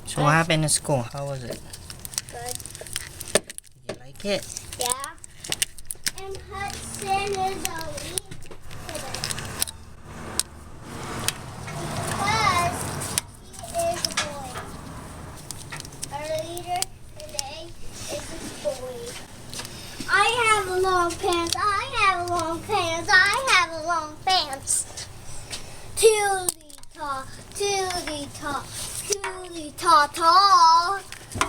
So what happened in school? How was it? Good. Did you like it? Yeah. And Hudson is a lead today. Because he is a boy. Our leader today is a boy. I have long pants. I have long pants. I have long pants. Tootie-ta, tootie-ta, tootie-ta-ta,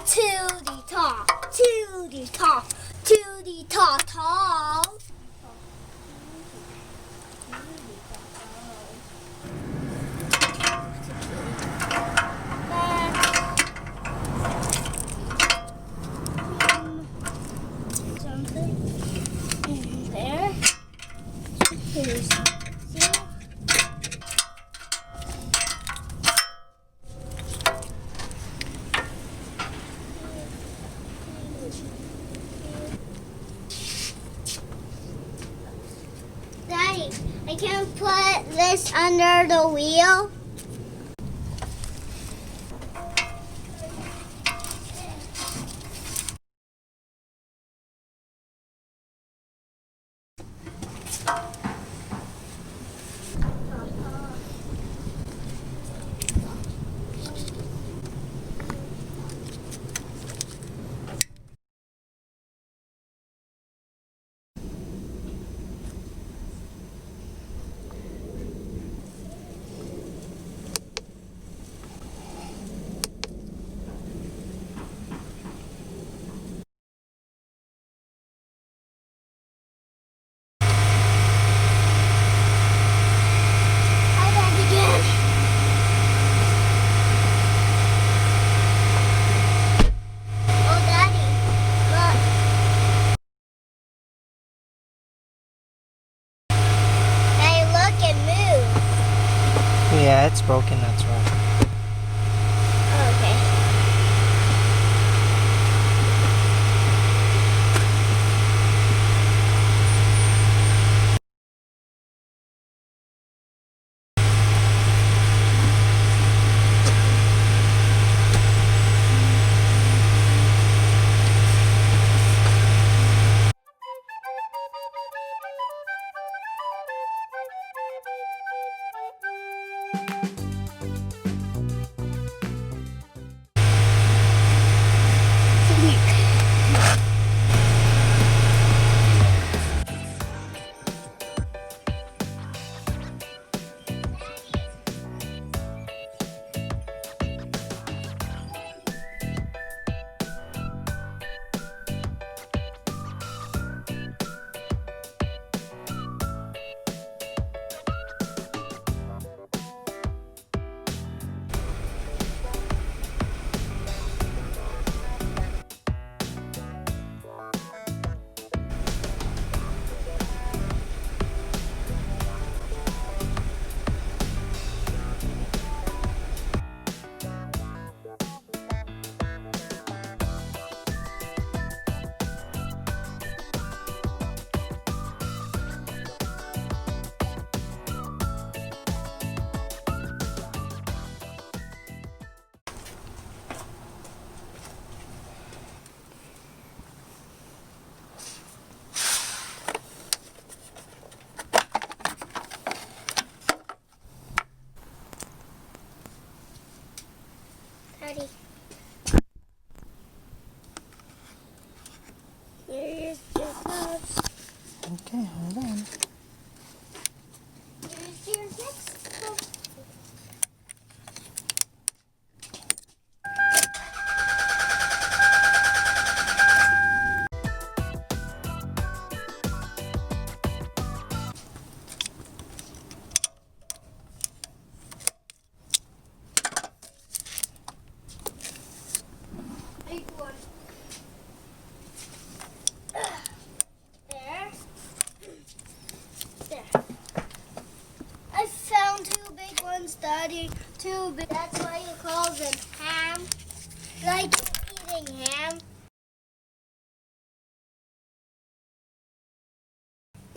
tootie-ta, tootie-ta, tootie-ta-ta. Something in there. Here's Daddy, I can put this under the wheel. too big. That's why you call them ham. Like eating ham.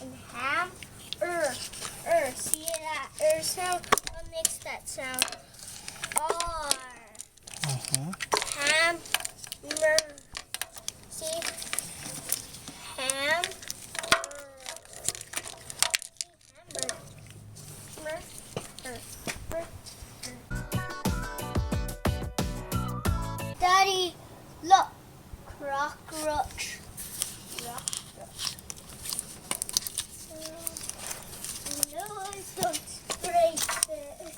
And ham. See that sound? What makes that sound? R. Ham. See? Ham. Daddy, look. Cockroach. No, I don't break it.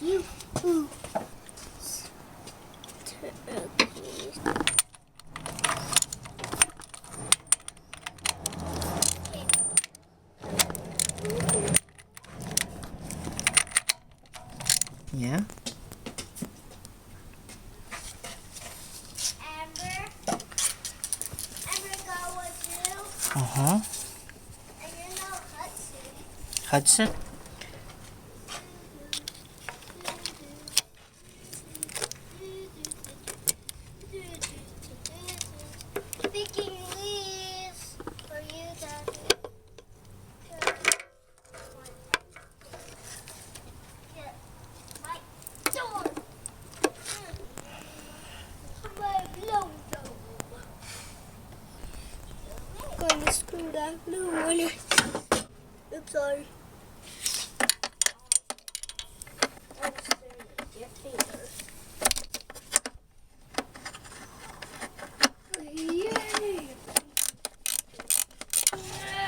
You. Yeah? Amber go with you. Uh-huh. And you know Hudson. Hudson? Picking leaves for you, Daddy. Get my door. My blow door. Going to screw that blue one. Oops, sorry. Your fingers. Yay! No!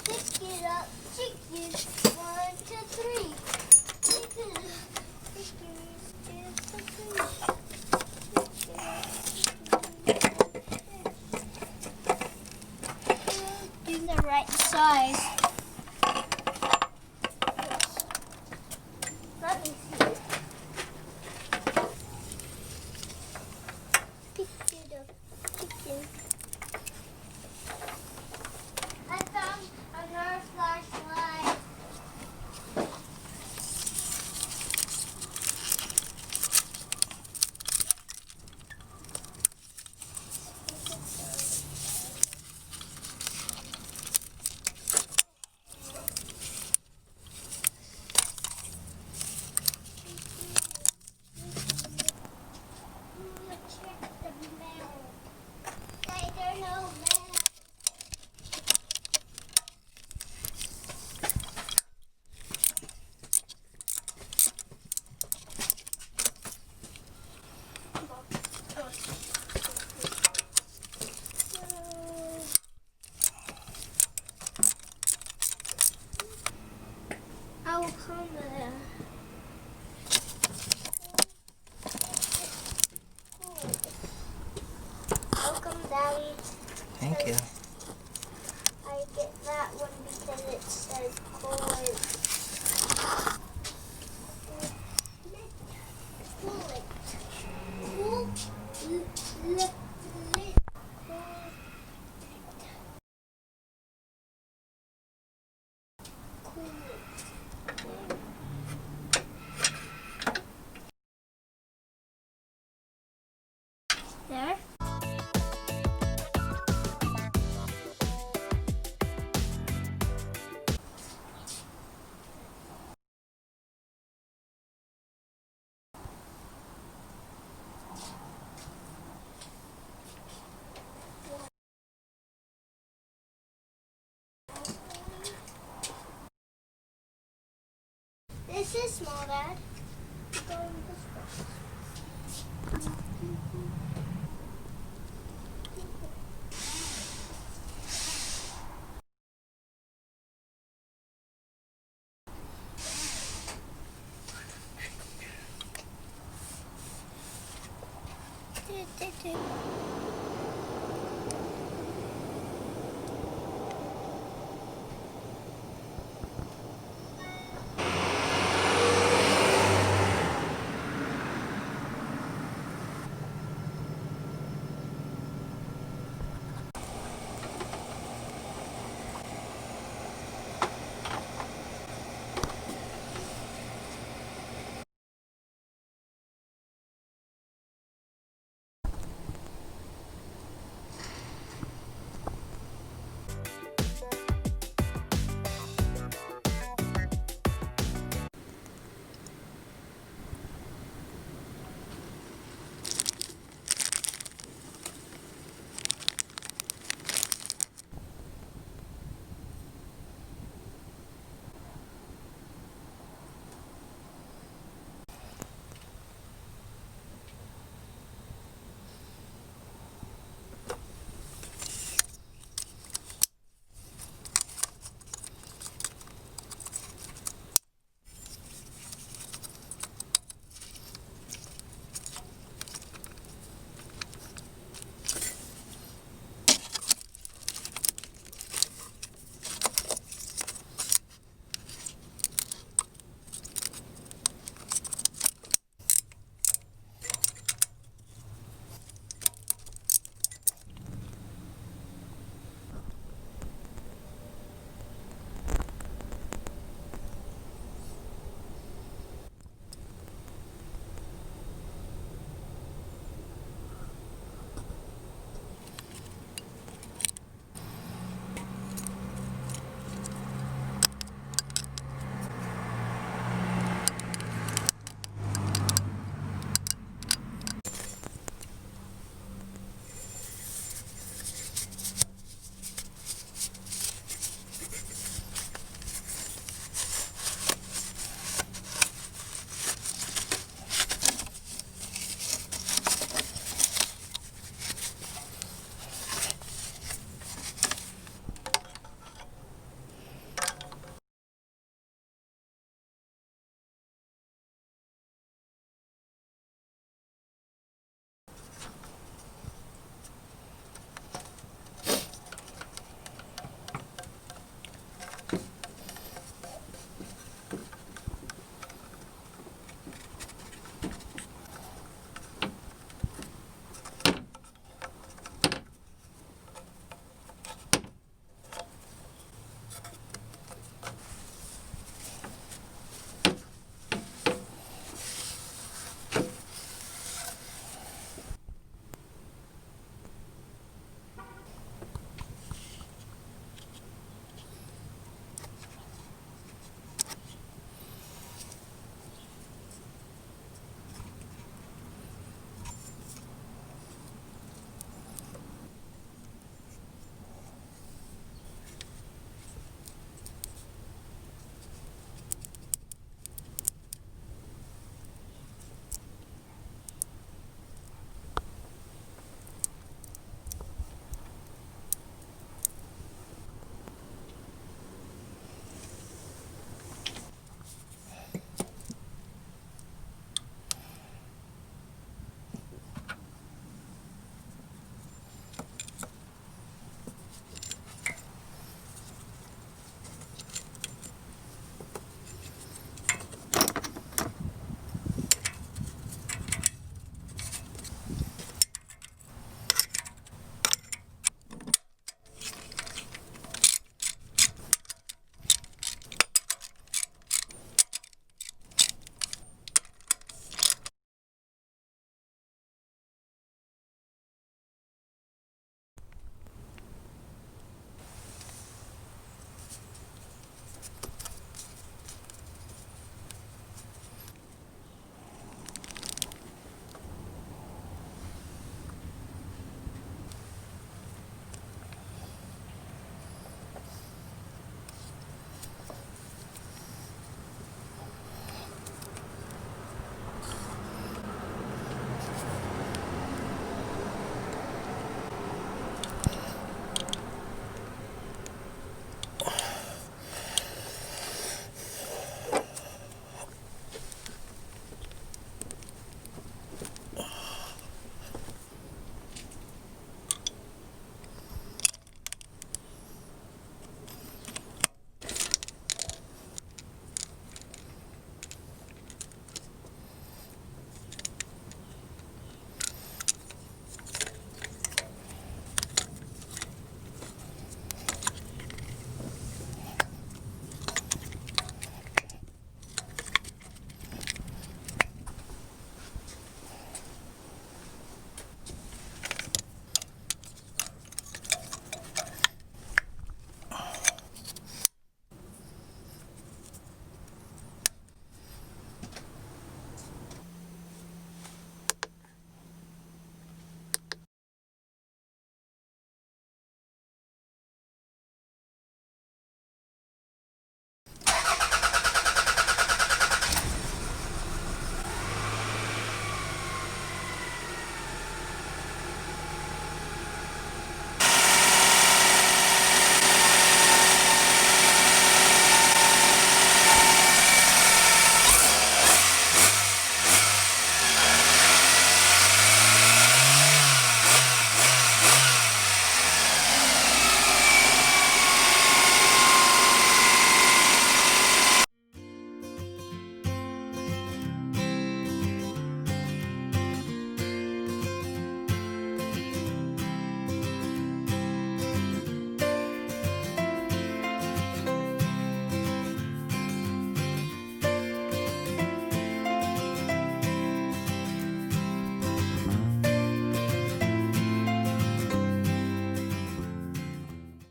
Pick it up, chicken. 1, 2, 3. Pick it up, chickens. 2, 3. Do the right size. Let me see. Pick it up, chicken. I found another flashlight. Check the mail. There's no mail. I will come there. Welcome, Daddy. Thank you. I get that one because it says coin. There. This is small, Dad. Going this way. Do.